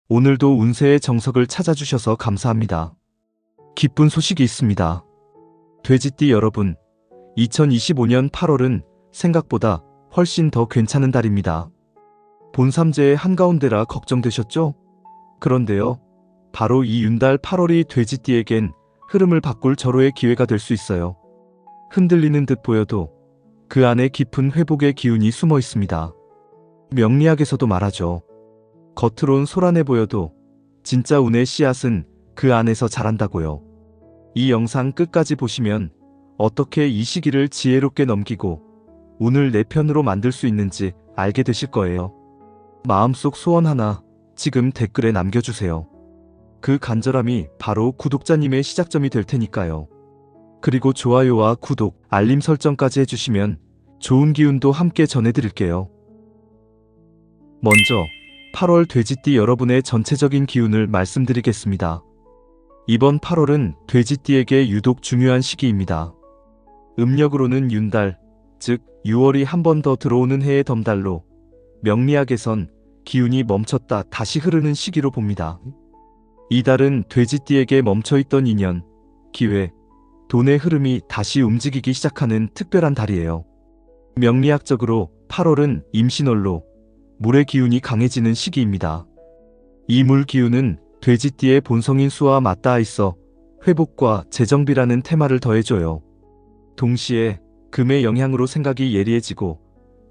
오늘도 운세의 정석을 찾아주셔서 감사합니다. 기쁜 소식이 있습니다. 돼지띠 여러분, 2025년 8월은 생각보다 훨씬 더 괜찮은 달입니다. 본삼재의 한가운데라 걱정되셨죠? 그런데요, 바로 이 윤달 8월이 돼지띠에겐 흐름을 바꿀 절호의 기회가 될 수 있어요. 흔들리는 듯 보여도 그 안에 깊은 회복의 기운이 숨어 있습니다. 명리학에서도 말하죠. 겉으론 소란해 보여도 진짜 운의 씨앗은 그 안에서 자란다고요. 이 영상 끝까지 보시면 어떻게 이 시기를 지혜롭게 넘기고 운을 내 편으로 만들 수 있는지 알게 되실 거예요. 마음속 소원 하나 지금 댓글에 남겨주세요. 그 간절함이 바로 구독자님의 시작점이 될 테니까요. 그리고 좋아요와 구독, 알림 설정까지 해주시면 좋은 기운도 함께 전해드릴게요. 먼저 8월 돼지띠 여러분의 전체적인 기운을 말씀드리겠습니다. 이번 8월은 돼지띠에게 유독 중요한 시기입니다. 음력으로는 윤달, 즉 6월이 한 번 더 들어오는 해의 덤달로 명리학에선 기운이 멈췄다 다시 흐르는 시기로 봅니다. 이 달은 돼지띠에게 멈춰있던 인연, 기회, 돈의 흐름이 다시 움직이기 시작하는 특별한 달이에요. 명리학적으로 8월은 임신월로 물의 기운이 강해지는 시기입니다. 이 물 기운은 돼지띠의 본성인 수와 맞닿아 있어 회복과 재정비라는 테마를 더해줘요. 동시에 금의 영향으로 생각이 예리해지고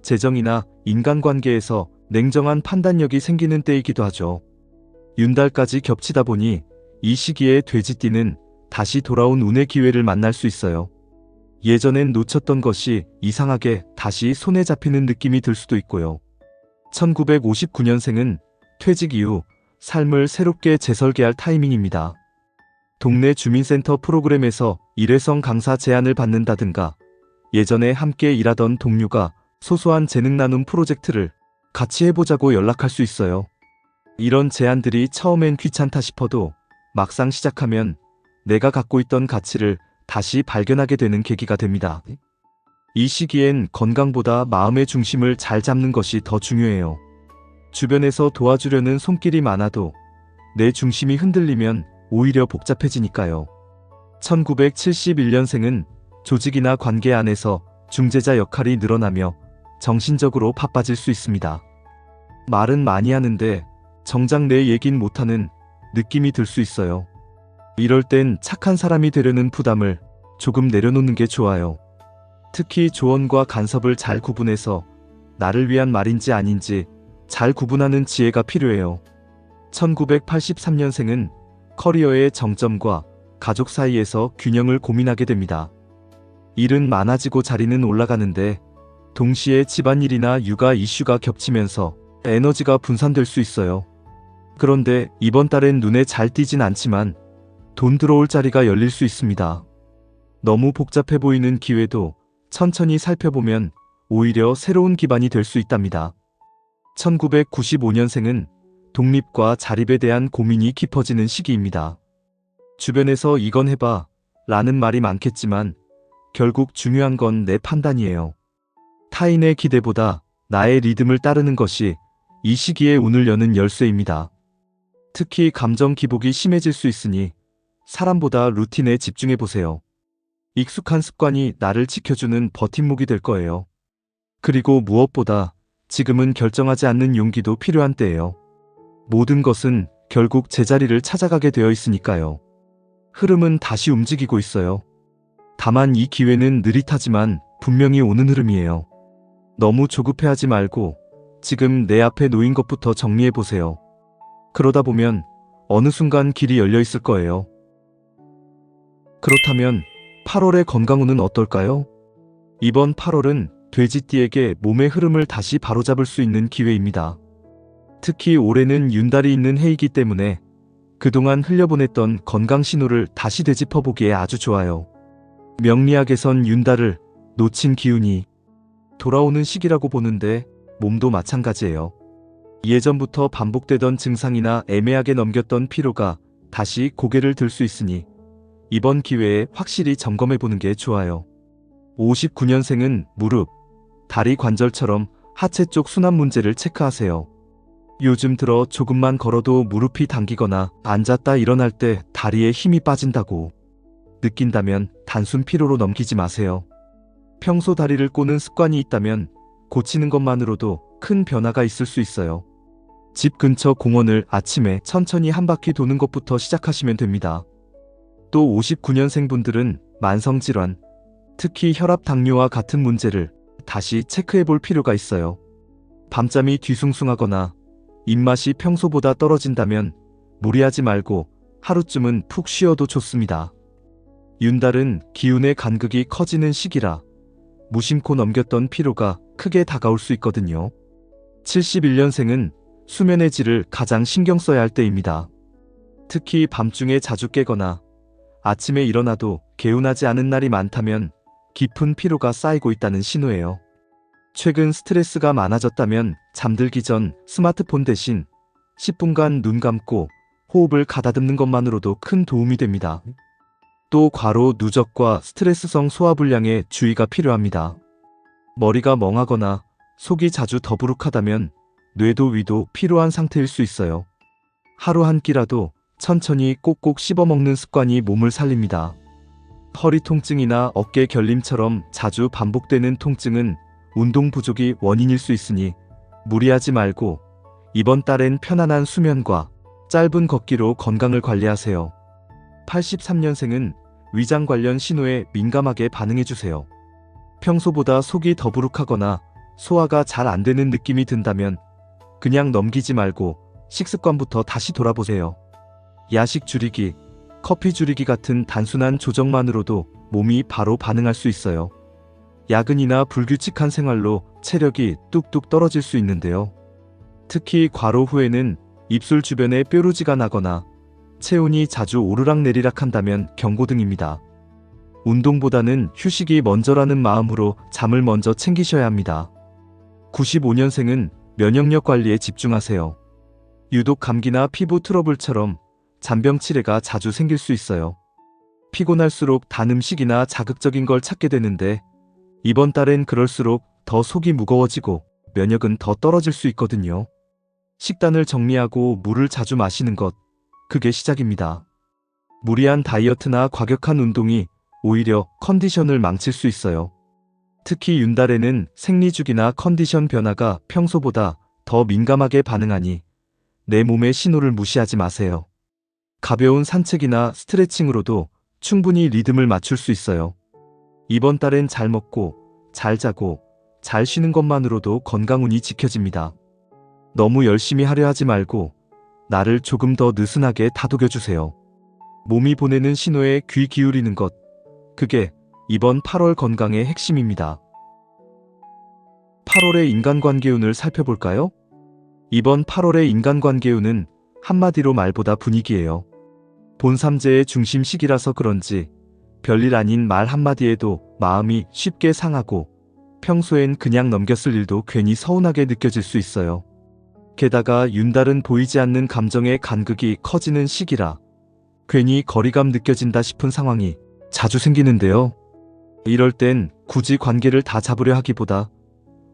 재정이나 인간관계에서 냉정한 판단력이 생기는 때이기도 하죠. 윤달까지 겹치다 보니 이 시기에 돼지띠는 다시 돌아온 운의 기회를 만날 수 있어요. 예전엔 놓쳤던 것이 이상하게 다시 손에 잡히는 느낌이 들 수도 있고요. 1959년생은 퇴직 이후 삶을 새롭게 재설계할 타이밍입니다. 동네 주민센터 프로그램에서 일회성 강사 제안을 받는다든가 예전에 함께 일하던 동료가 소소한 재능 나눔 프로젝트를 같이 해보자고 연락할 수 있어요. 이런 제안들이 처음엔 귀찮다 싶어도 막상 시작하면 내가 갖고 있던 가치를 다시 발견하게 되는 계기가 됩니다. 이 시기엔 건강보다 마음의 중심을 잘 잡는 것이 더 중요해요. 주변에서 도와주려는 손길이 많아도 내 중심이 흔들리면 오히려 복잡해지니까요. 1971년생은 조직이나 관계 안에서 중재자 역할이 늘어나며 정신적으로 바빠질 수 있습니다. 말은 많이 하는데 정작 내 얘긴 못하는 느낌이 들 수 있어요. 이럴 땐 착한 사람이 되려는 부담을 조금 내려놓는 게 좋아요. 특히 조언과 간섭을 잘 구분해서 나를 위한 말인지 아닌지 잘 구분하는 지혜가 필요해요. 1983년생은 커리어의 정점과 가족 사이에서 균형을 고민하게 됩니다. 일은 많아지고 자리는 올라가는데 동시에 집안일이나 육아 이슈가 겹치면서 에너지가 분산될 수 있어요. 그런데 이번 달엔 눈에 잘 띄진 않지만 돈 들어올 자리가 열릴 수 있습니다. 너무 복잡해 보이는 기회도 천천히 살펴보면 오히려 새로운 기반이 될 수 있답니다. 1995년생은 독립과 자립에 대한 고민이 깊어지는 시기입니다. 주변에서 이건 해봐 라는 말이 많겠지만 결국 중요한 건 내 판단이에요. 타인의 기대보다 나의 리듬을 따르는 것이 이 시기에 운을 여는 열쇠입니다. 특히 감정 기복이 심해질 수 있으니 사람보다 루틴에 집중해보세요. 익숙한 습관이 나를 지켜주는 버팀목이 될 거예요. 그리고 무엇보다 지금은 결정하지 않는 용기도 필요한 때예요. 모든 것은 결국 제자리를 찾아가게 되어 있으니까요. 흐름은 다시 움직이고 있어요. 다만 이 기회는 느릿하지만 분명히 오는 흐름이에요. 너무 조급해하지 말고 지금 내 앞에 놓인 것부터 정리해보세요. 그러다 보면 어느 순간 길이 열려 있을 거예요. 그렇다면 8월의 건강운은 어떨까요? 이번 8월은 돼지띠에게 몸의 흐름을 다시 바로잡을 수 있는 기회입니다. 특히 올해는 윤달이 있는 해이기 때문에 그동안 흘려보냈던 건강 신호를 다시 되짚어보기에 아주 좋아요. 명리학에선 윤달을 놓친 기운이 돌아오는 시기라고 보는데 몸도 마찬가지예요. 예전부터 반복되던 증상이나 애매하게 넘겼던 피로가 다시 고개를 들 수 있으니 이번 기회에 확실히 점검해보는 게 좋아요. 59년생은 무릎, 다리 관절처럼 하체 쪽 순환 문제를 체크하세요. 요즘 들어 조금만 걸어도 무릎이 당기거나 앉았다 일어날 때 다리에 힘이 빠진다고 느낀다면 단순 피로로 넘기지 마세요. 평소 다리를 꼬는 습관이 있다면 고치는 것만으로도 큰 변화가 있을 수 있어요. 집 근처 공원을 아침에 천천히 한 바퀴 도는 것부터 시작하시면 됩니다. 또 59년생 분들은 만성질환, 특히 혈압 당뇨와 같은 문제를 다시 체크해 볼 필요가 있어요. 밤잠이 뒤숭숭하거나 입맛이 평소보다 떨어진다면 무리하지 말고 하루쯤은 푹 쉬어도 좋습니다. 윤달은 기운의 간극이 커지는 시기라 무심코 넘겼던 피로가 크게 다가올 수 있거든요. 71년생은 수면의 질을 가장 신경 써야 할 때입니다. 특히 밤중에 자주 깨거나 아침에 일어나도 개운하지 않은 날이 많다면 깊은 피로가 쌓이고 있다는 신호예요. 최근 스트레스가 많아졌다면 잠들기 전 스마트폰 대신 10분간 눈 감고 호흡을 가다듬는 것만으로도 큰 도움이 됩니다. 또 과로 누적과 스트레스성 소화불량에 주의가 필요합니다. 머리가 멍하거나 속이 자주 더부룩하다면 뇌도 위도 피로한 상태일 수 있어요. 하루 한 끼라도 천천히 꼭꼭 씹어먹는 습관이 몸을 살립니다. 허리 통증이나 어깨 결림처럼 자주 반복되는 통증은 운동 부족이 원인일 수 있으니 무리하지 말고 이번 달엔 편안한 수면과 짧은 걷기로 건강을 관리하세요. 83년생은 위장 관련 신호에 민감하게 반응해주세요. 평소보다 속이 더부룩하거나 소화가 잘 안 되는 느낌이 든다면 그냥 넘기지 말고 식습관부터 다시 돌아보세요. 야식 줄이기, 커피 줄이기 같은 단순한 조정만으로도 몸이 바로 반응할 수 있어요. 야근이나 불규칙한 생활로 체력이 뚝뚝 떨어질 수 있는데요. 특히 과로 후에는 입술 주변에 뾰루지가 나거나 체온이 자주 오르락내리락 한다면 경고등입니다. 운동보다는 휴식이 먼저라는 마음으로 잠을 먼저 챙기셔야 합니다. 95년생은 면역력 관리에 집중하세요. 유독 감기나 피부 트러블처럼 잔병 치레가 자주 생길 수 있어요. 피곤할수록 단 음식이나 자극적인 걸 찾게 되는데 이번 달엔 그럴수록 더 속이 무거워지고 면역은 더 떨어질 수 있거든요. 식단을 정리하고 물을 자주 마시는 것, 그게 시작입니다. 무리한 다이어트나 과격한 운동이 오히려 컨디션을 망칠 수 있어요. 특히 윤달에는 생리주기나 컨디션 변화가 평소보다 더 민감하게 반응하니 내 몸의 신호를 무시하지 마세요. 가벼운 산책이나 스트레칭으로도 충분히 리듬을 맞출 수 있어요. 이번 달엔 잘 먹고, 잘 자고, 잘 쉬는 것만으로도 건강운이 지켜집니다. 너무 열심히 하려 하지 말고 나를 조금 더 느슨하게 다독여주세요. 몸이 보내는 신호에 귀 기울이는 것, 그게 이번 8월 건강의 핵심입니다. 8월의 인간관계운을 살펴볼까요? 이번 8월의 인간관계운은 한마디로 말보다 분위기예요. 본삼재의 중심 시기라서 그런지 별일 아닌 말 한마디에도 마음이 쉽게 상하고 평소엔 그냥 넘겼을 일도 괜히 서운하게 느껴질 수 있어요. 게다가 윤달은 보이지 않는 감정의 간극이 커지는 시기라 괜히 거리감 느껴진다 싶은 상황이 자주 생기는데요. 이럴 땐 굳이 관계를 다 잡으려 하기보다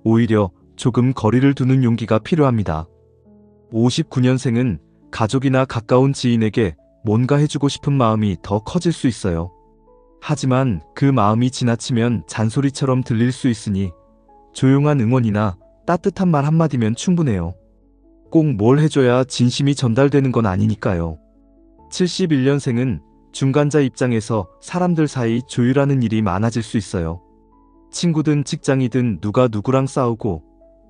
오히려 조금 거리를 두는 용기가 필요합니다. 59년생은 가족이나 가까운 지인에게 뭔가 해주고 싶은 마음이 더 커질 수 있어요. 하지만 그 마음이 지나치면 잔소리처럼 들릴 수 있으니 조용한 응원이나 따뜻한 말 한마디면 충분해요. 꼭 뭘 해줘야 진심이 전달되는 건 아니니까요. 71년생은 중간자 입장에서 사람들 사이 조율하는 일이 많아질 수 있어요. 친구든 직장이든 누가 누구랑 싸우고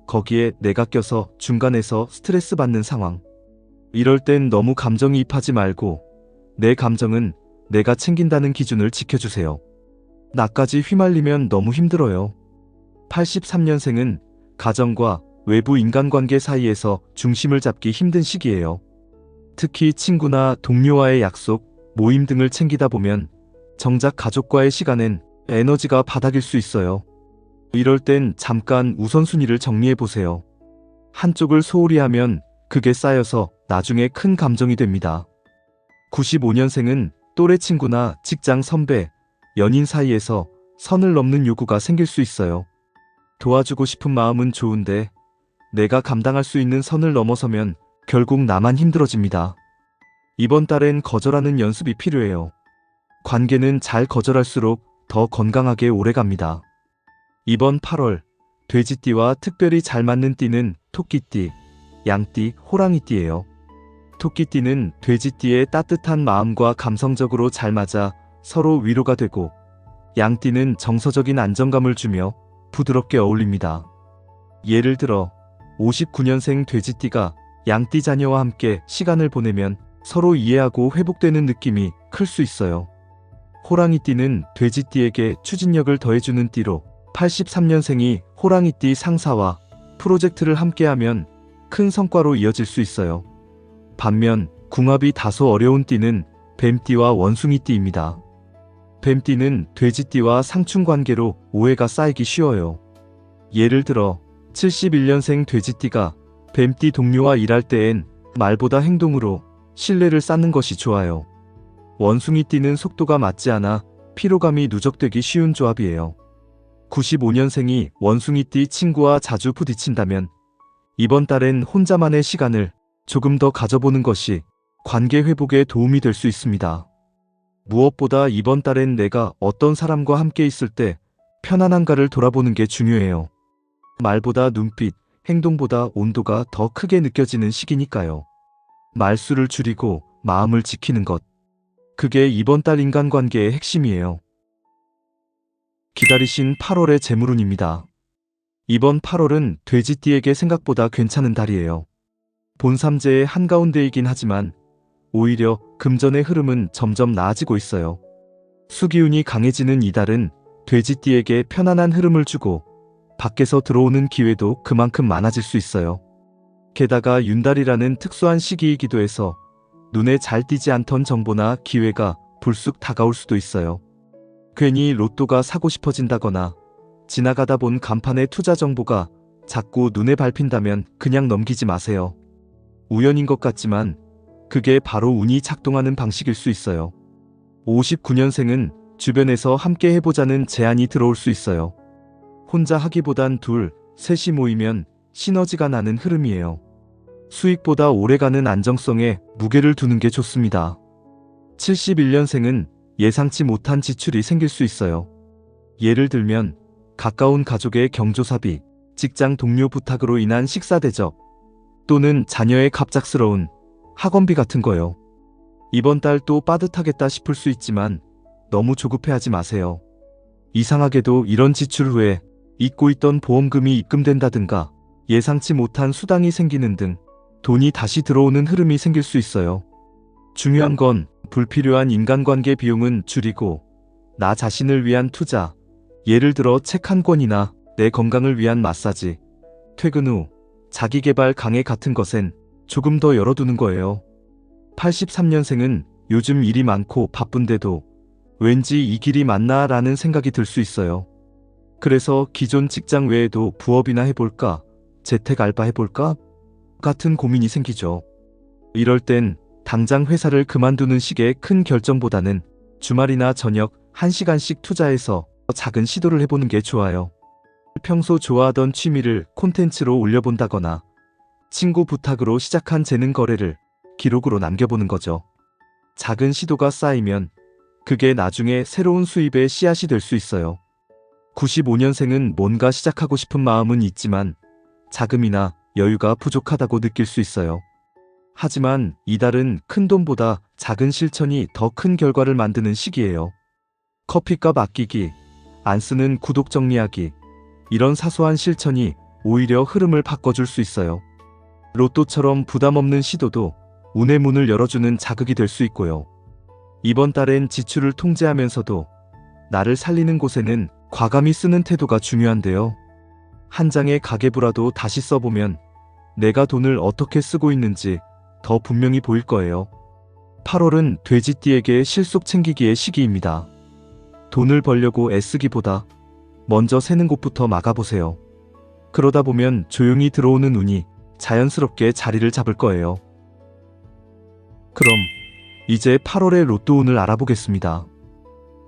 거기에 내가 껴서 중간에서 스트레스 받는 상황. 이럴 땐 너무 감정이입하지 말고 내 감정은 내가 챙긴다는 기준을 지켜주세요. 나까지 휘말리면 너무 힘들어요. 83년생은 가정과 외부 인간관계 사이에서 중심을 잡기 힘든 시기예요. 특히 친구나 동료와의 약속, 모임 등을 챙기다 보면 정작 가족과의 시간엔 에너지가 바닥일 수 있어요. 이럴 땐 잠깐 우선순위를 정리해보세요. 한쪽을 소홀히 하면 그게 쌓여서 나중에 큰 감정이 됩니다. 95년생은 또래 친구나 직장 선배, 연인 사이에서 선을 넘는 요구가 생길 수 있어요. 도와주고 싶은 마음은 좋은데 내가 감당할 수 있는 선을 넘어서면 결국 나만 힘들어집니다. 이번 달엔 거절하는 연습이 필요해요. 관계는 잘 거절할수록 더 건강하게 오래갑니다. 이번 8월 돼지띠와 특별히 잘 맞는 띠는 토끼띠, 양띠, 호랑이띠예요. 토끼띠는 돼지띠의 따뜻한 마음과 감성적으로 잘 맞아 서로 위로가 되고, 양띠는 정서적인 안정감을 주며 부드럽게 어울립니다. 예를 들어 59년생 돼지띠가 양띠 자녀와 함께 시간을 보내면 서로 이해하고 회복되는 느낌이 클 수 있어요. 호랑이띠는 돼지띠에게 추진력을 더해주는 띠로 83년생이 호랑이띠 상사와 프로젝트를 함께하면 큰 성과로 이어질 수 있어요. 반면 궁합이 다소 어려운 띠는 뱀띠와 원숭이띠입니다. 뱀띠는 돼지띠와 상충관계로 오해가 쌓이기 쉬워요. 예를 들어 71년생 돼지띠가 뱀띠 동료와 일할 때엔 말보다 행동으로 신뢰를 쌓는 것이 좋아요. 원숭이띠는 속도가 맞지 않아 피로감이 누적되기 쉬운 조합이에요. 95년생이 원숭이띠 친구와 자주 부딪힌다면 이번 달엔 혼자만의 시간을 조금 더 가져보는 것이 관계 회복에 도움이 될 수 있습니다. 무엇보다 이번 달엔 내가 어떤 사람과 함께 있을 때 편안한가를 돌아보는 게 중요해요. 말보다 눈빛, 행동보다 온도가 더 크게 느껴지는 시기니까요. 말수를 줄이고 마음을 지키는 것. 그게 이번 달 인간관계의 핵심이에요. 기다리신 8월의 재물운입니다. 이번 8월은 돼지띠에게 생각보다 괜찮은 달이에요. 본삼재의 한가운데이긴 하지만 오히려 금전의 흐름은 점점 나아지고 있어요. 수기운이 강해지는 이달은 돼지띠에게 편안한 흐름을 주고 밖에서 들어오는 기회도 그만큼 많아질 수 있어요. 게다가 윤달이라는 특수한 시기이기도 해서 눈에 잘 띄지 않던 정보나 기회가 불쑥 다가올 수도 있어요. 괜히 로또가 사고 싶어진다거나 지나가다 본 간판의 투자 정보가 자꾸 눈에 밟힌다면 그냥 넘기지 마세요. 우연인 것 같지만 그게 바로 운이 작동하는 방식일 수 있어요. 59년생은 주변에서 함께 해보자는 제안이 들어올 수 있어요. 혼자 하기보단 둘, 셋이 모이면 시너지가 나는 흐름이에요. 수익보다 오래가는 안정성에 무게를 두는 게 좋습니다. 71년생은 예상치 못한 지출이 생길 수 있어요. 예를 들면 가까운 가족의 경조사비, 직장 동료 부탁으로 인한 식사 대접, 또는 자녀의 갑작스러운 학원비 같은 거요. 이번 달 또 빠듯하겠다 싶을 수 있지만 너무 조급해하지 마세요. 이상하게도 이런 지출 후에 잊고 있던 보험금이 입금된다든가 예상치 못한 수당이 생기는 등 돈이 다시 들어오는 흐름이 생길 수 있어요. 중요한 건 불필요한 인간관계 비용은 줄이고 나 자신을 위한 투자, 예를 들어 책 한 권이나 내 건강을 위한 마사지, 퇴근 후 자기개발 강의 같은 것엔 조금 더 열어두는 거예요. 83년생은 요즘 일이 많고 바쁜데도 왠지 이 길이 맞나 라는 생각이 들 수 있어요. 그래서 기존 직장 외에도 부업이나 해볼까, 재택 알바 해볼까 같은 고민이 생기죠. 이럴 땐 당장 회사를 그만두는 식의 큰 결정보다는 주말이나 저녁 1시간씩 투자해서 작은 시도를 해보는 게 좋아요. 평소 좋아하던 취미를 콘텐츠로 올려본다거나 친구 부탁으로 시작한 재능 거래를 기록으로 남겨보는 거죠. 작은 시도가 쌓이면 그게 나중에 새로운 수입의 씨앗이 될 수 있어요. 95년생은 뭔가 시작하고 싶은 마음은 있지만 자금이나 여유가 부족하다고 느낄 수 있어요. 하지만 이달은 큰 돈보다 작은 실천이 더 큰 결과를 만드는 시기예요. 커피값 아끼기, 안 쓰는 구독 정리하기, 이런 사소한 실천이 오히려 흐름을 바꿔줄 수 있어요. 로또처럼 부담 없는 시도도 운의 문을 열어주는 자극이 될 수 있고요. 이번 달엔 지출을 통제하면서도 나를 살리는 곳에는 과감히 쓰는 태도가 중요한데요. 한 장의 가계부라도 다시 써보면 내가 돈을 어떻게 쓰고 있는지 더 분명히 보일 거예요. 8월은 돼지띠에게 실속 챙기기의 시기입니다. 돈을 벌려고 애쓰기보다 먼저 새는 곳부터 막아보세요. 그러다 보면 조용히 들어오는 운이 자연스럽게 자리를 잡을 거예요. 그럼 이제 8월의 로또운을 알아보겠습니다.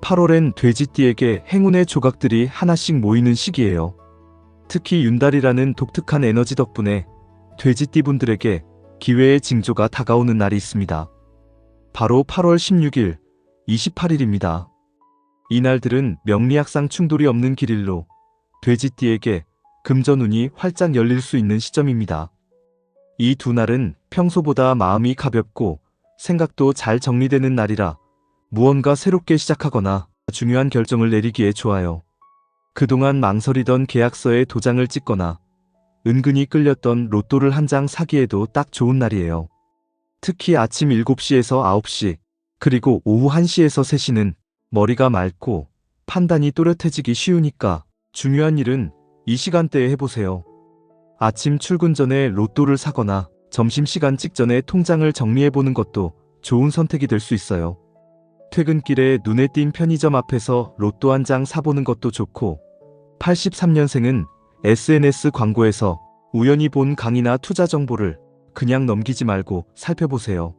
8월엔 돼지띠에게 행운의 조각들이 하나씩 모이는 시기예요. 특히 윤달이라는 독특한 에너지 덕분에 돼지띠분들에게 기회의 징조가 다가오는 날이 있습니다. 바로 8월 16일, 28일입니다. 이날들은 명리학상 충돌이 없는 길일로 돼지띠에게 금전운이 활짝 열릴 수 있는 시점입니다. 이 두 날은 평소보다 마음이 가볍고 생각도 잘 정리되는 날이라 무언가 새롭게 시작하거나 중요한 결정을 내리기에 좋아요. 그동안 망설이던 계약서에 도장을 찍거나 은근히 끌렸던 로또를 한 장 사기에도 딱 좋은 날이에요. 특히 아침 7시에서 9시, 그리고 오후 1시에서 3시는 머리가 맑고 판단이 또렷해지기 쉬우니까 중요한 일은 이 시간대에 해보세요. 아침 출근 전에 로또를 사거나 점심시간 직전에 통장을 정리해보는 것도 좋은 선택이 될 수 있어요. 퇴근길에 눈에 띈 편의점 앞에서 로또 한 장 사보는 것도 좋고, 83년생은 SNS 광고에서 우연히 본 강의나 투자 정보를 그냥 넘기지 말고 살펴보세요.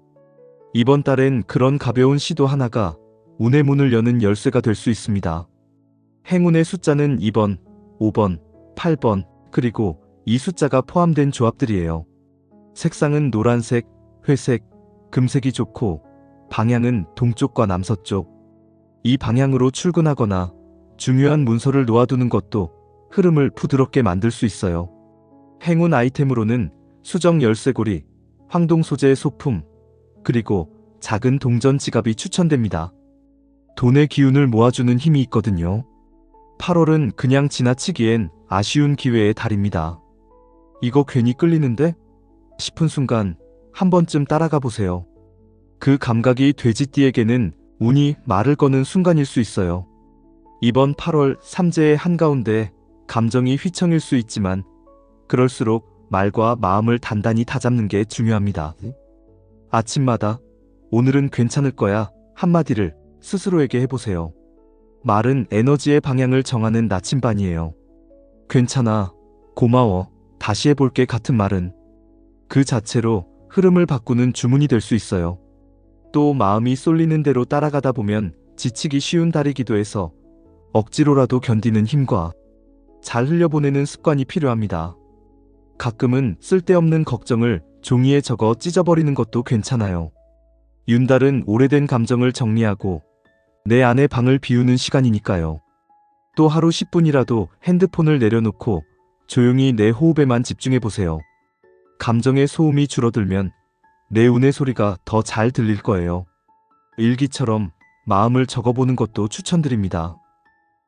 이번 달엔 그런 가벼운 시도 하나가 운의 문을 여는 열쇠가 될 수 있습니다. 행운의 숫자는 2번, 5번, 8번, 그리고 이 숫자가 포함된 조합들이에요. 색상은 노란색, 회색, 금색이 좋고 방향은 동쪽과 남서쪽. 이 방향으로 출근하거나 중요한 문서를 놓아두는 것도 흐름을 부드럽게 만들 수 있어요. 행운 아이템으로는 수정 열쇠고리, 황동 소재의 소품, 그리고 작은 동전 지갑이 추천됩니다. 돈의 기운을 모아주는 힘이 있거든요. 8월은 그냥 지나치기엔 아쉬운 기회의 달입니다. 이거 괜히 끌리는데? 싶은 순간 한 번쯤 따라가 보세요. 그 감각이 돼지띠에게는 운이 말을 거는 순간일 수 있어요. 이번 8월 삼재의 한가운데 감정이 휘청일 수 있지만 그럴수록 말과 마음을 단단히 다잡는 게 중요합니다. 아침마다 오늘은 괜찮을 거야 한마디를 스스로에게 해보세요. 말은 에너지의 방향을 정하는 나침반이에요. 괜찮아, 고마워, 다시 해볼게 같은 말은 그 자체로 흐름을 바꾸는 주문이 될 수 있어요. 또 마음이 쏠리는 대로 따라가다 보면 지치기 쉬운 달이기도 해서 억지로라도 견디는 힘과 잘 흘려보내는 습관이 필요합니다. 가끔은 쓸데없는 걱정을 종이에 적어 찢어버리는 것도 괜찮아요. 윤달은 오래된 감정을 정리하고 내 안의 방을 비우는 시간이니까요. 또 하루 10분이라도 핸드폰을 내려놓고 조용히 내 호흡에만 집중해보세요. 감정의 소음이 줄어들면 내 운의 소리가 더 잘 들릴 거예요. 일기처럼 마음을 적어보는 것도 추천드립니다.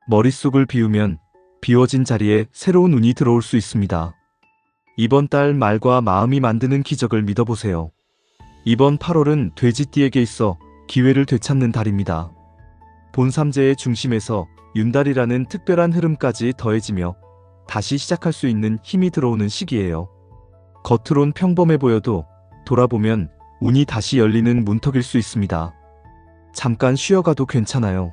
머릿속을 비우면 비워진 자리에 새로운 운이 들어올 수 있습니다. 이번 달 말과 마음이 만드는 기적을 믿어보세요. 이번 8월은 돼지띠에게 있어 기회를 되찾는 달입니다. 본삼재의 중심에서 윤달이라는 특별한 흐름까지 더해지며 다시 시작할 수 있는 힘이 들어오는 시기예요. 겉으론 평범해 보여도 돌아보면 운이 다시 열리는 문턱일 수 있습니다. 잠깐 쉬어가도 괜찮아요.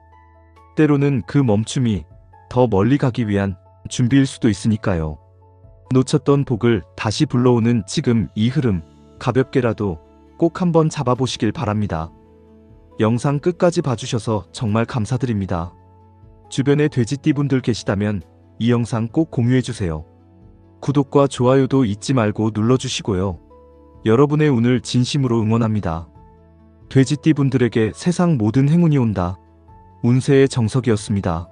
때로는 그 멈춤이 더 멀리 가기 위한 준비일 수도 있으니까요. 놓쳤던 복을 다시 불러오는 지금 이 흐름, 가볍게라도 꼭 한번 잡아보시길 바랍니다. 영상 끝까지 봐주셔서 정말 감사드립니다. 주변에 돼지띠분들 계시다면 이 영상 꼭 공유해주세요. 구독과 좋아요도 잊지 말고 눌러주시고요. 여러분의 운을 진심으로 응원합니다. 돼지띠분들에게 세상 모든 행운이 온다. 운세의 정석이었습니다.